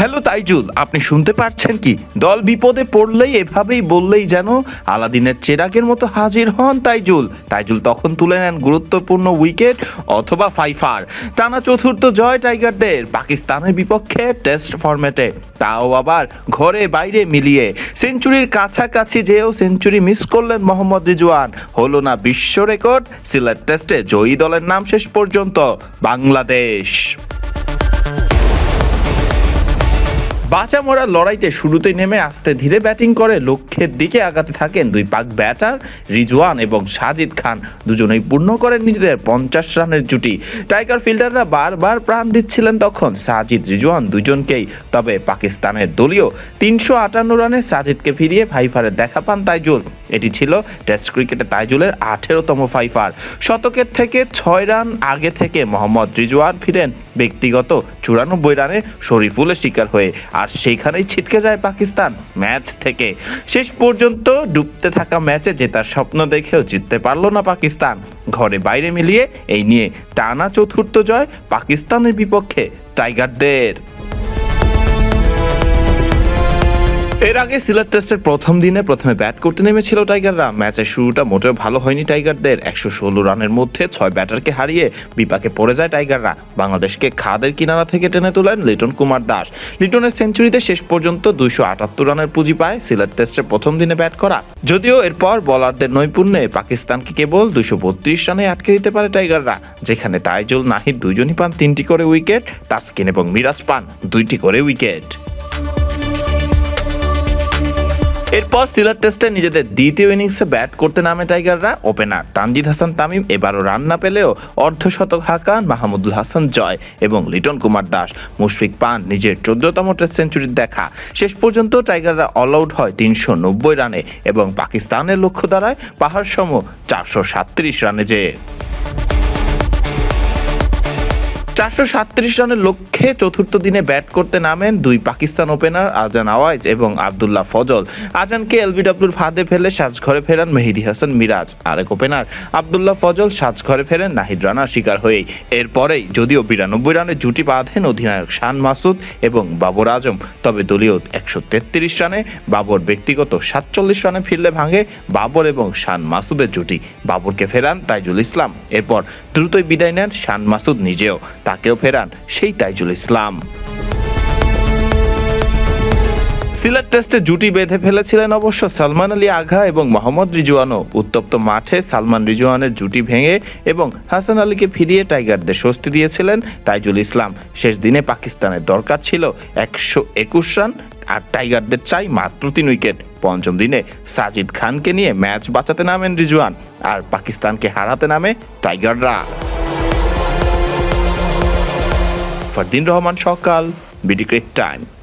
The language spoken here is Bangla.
হ্যালো তাইজুল, আপনি শুনতে পারছেন কি? দল বিপদে পড়লেই এভাবেই বললেই যেন আলাদিনের চেরাগের মতো হাজির হন তাইজুল। তাইজুল তখন তুলে নেন গুরুত্বপূর্ণ উইকেট অথবা ফাইফার। টানা চতুর্থ জয় টাইগারদের পাকিস্তানের বিপক্ষে টেস্ট ফরম্যাটে, তাও আবার ঘরে বাইরে মিলিয়ে। সেঞ্চুরির কাছাকাছি যেও সেঞ্চুরি মিস করলেন মোহাম্মদ রিজওয়ান। হলো না বিশ্ব রেকর্ড, সিলেট টেস্টে জয়ী দলের নাম শেষ পর্যন্ত বাংলাদেশ। বাঁচা মরার লড়াইতে শুরুতেই নেমে আস্তে ধীরে ব্যাটিং করে লক্ষ্যের দিকে আগাতে থাকেন দুই পাক ব্যাটার রিজওয়ান এবং সাজিদ খান। দুজনেই পূর্ণ করেন নিজেদের 50 রানের জুটি। টাইগার ফিল্ডাররা বারবার প্রাণ দিচ্ছিলেন তখন সাজিদ রিজওয়ান দুজনকেই। তবে পাকিস্তানের দলীয় 358 রানে সাজিদকে ফিরিয়ে ফাইফারের দেখা পান তাইজুল। এটি ছিল টেস্ট ক্রিকেটে তাইজুলের 18তম ফাইফার। শতকের থেকে 6 রান আগে থেকে মোহাম্মদ রিজওয়ান ফিরেন ব্যক্তিগত 94 রানে শরীফুলের শিকার হয়ে। আর সেইখানেই ছিটকে যায় পাকিস্তান ম্যাচ থেকে। শেষ পর্যন্ত ডুবতে থাকা ম্যাচে জেতার স্বপ্ন দেখেও জিততে পারল না পাকিস্তান। ঘরে বাইরে মিলিয়ে এই নিয়ে টানা চতুর্থ জয় পাকিস্তানের বিপক্ষে টাইগারদের। এর আগে সিলেট টেস্টের প্রথম দিনে প্রথমে ব্যাট করতে নেমেছিল টাইগাররা। ম্যাচের শুরুটা মোটেও ভালো হয়নি টাইগারদের। 116 রানের মধ্যে 6 ব্যাটারকে হারিয়ে বিপাকে পড়ে যায় টাইগাররা। বাংলাদেশকে খাদের কিনারা থেকে টেনে তোলেন লিটন কুমার দাস। লিটনের সেঞ্চুরিতে শেষ পর্যন্ত 278 রানের পুঁজি পায় সিলেট টেস্টের প্রথম দিনে ব্যাট করা। যদিও এরপর বোলারদের নৈপুণ্যে পাকিস্তানকে কেবল 232 রানে আটকে দিতে পারে টাইগাররা, যেখানে তাইজুল নাহিদ দুইজনই পান 3টি করে উইকেট, তাসকিন এবং মিরাজ পান 2টি করে উইকেট। এরপর সিলেট টেস্টে নিজেদের দ্বিতীয় ইনিংসে ব্যাট করতে নামে টাইগাররা। ওপেনার তানজিদ হাসান তামিম এবারও রান না পেলেও অর্ধশতক হাঁকান মাহমুদুল হাসান জয় এবং লিটন কুমার দাস। মুশফিক পান নিজের 14তম টেস্ট সেঞ্চুরির দেখা। শেষ পর্যন্ত টাইগাররা অল আউট হয় 390 রানে এবং পাকিস্তানের লক্ষ্য দাঁড়ায় পাহাড়সম 437 রানে। 437 রানের লক্ষ্যে চতুর্থ দিনে ব্যাট করতে নামেন দুই পাকিস্তান ওপেনার আজান আওয়াজ এবং আবদুল্লাহ ফজল। আজানকে এলবিডব্লিউর ফাঁদে ফেলে সাজঘরে ফেরান মেহেদী হাসান মিরাজ। আরেক ওপেনার আবদুল্লাহ ফজল সাজঘরে ফেরেন নাহিদ রানার শিকার হয়েই। এরপরেই যদিও 92 রানের জুটি বাঁধেন অধিনায়ক শান মাসুদ এবং বাবর আজম, তবে দলীয় 133 রানে বাবর ব্যক্তিগত 47 রানে ফিরলে ভাঙে বাবর এবং শান মাসুদের জুটি। বাবরকে ফেরান তাইজুল ইসলাম। এরপর দ্রুতই বিদায় নেন শান মাসুদ নিজেও, তাকেও ফেরান সেই তাইজুল ইসলাম। সিলেট টেস্টে জুটি বেঁধে ফেলেছিলেন অবশ্য সালমান আলী আগা এবং মোহাম্মদ রিজওয়ানও। উত্তপ্ত মাঠে সালমান রিজওয়ানের জুটি ভেঙে এবং হাসান আলীকে ফিরিয়ে টাইগারদের স্বস্তি দিয়েছিলেন তাইজুল ইসলাম। শেষ দিনে পাকিস্তানের দরকার ছিল 121 রান, আর টাইগারদের চাই মাত্র 3 উইকেট। পঞ্চম দিনে সাজিদ খানকে নিয়ে ম্যাচ বাঁচাতে নামেন রিজওয়ান, আর পাকিস্তানকে হারাতে নামে টাইগাররা। ফারদিন রহমান সকাল, বিডি ক্রিক টাইম।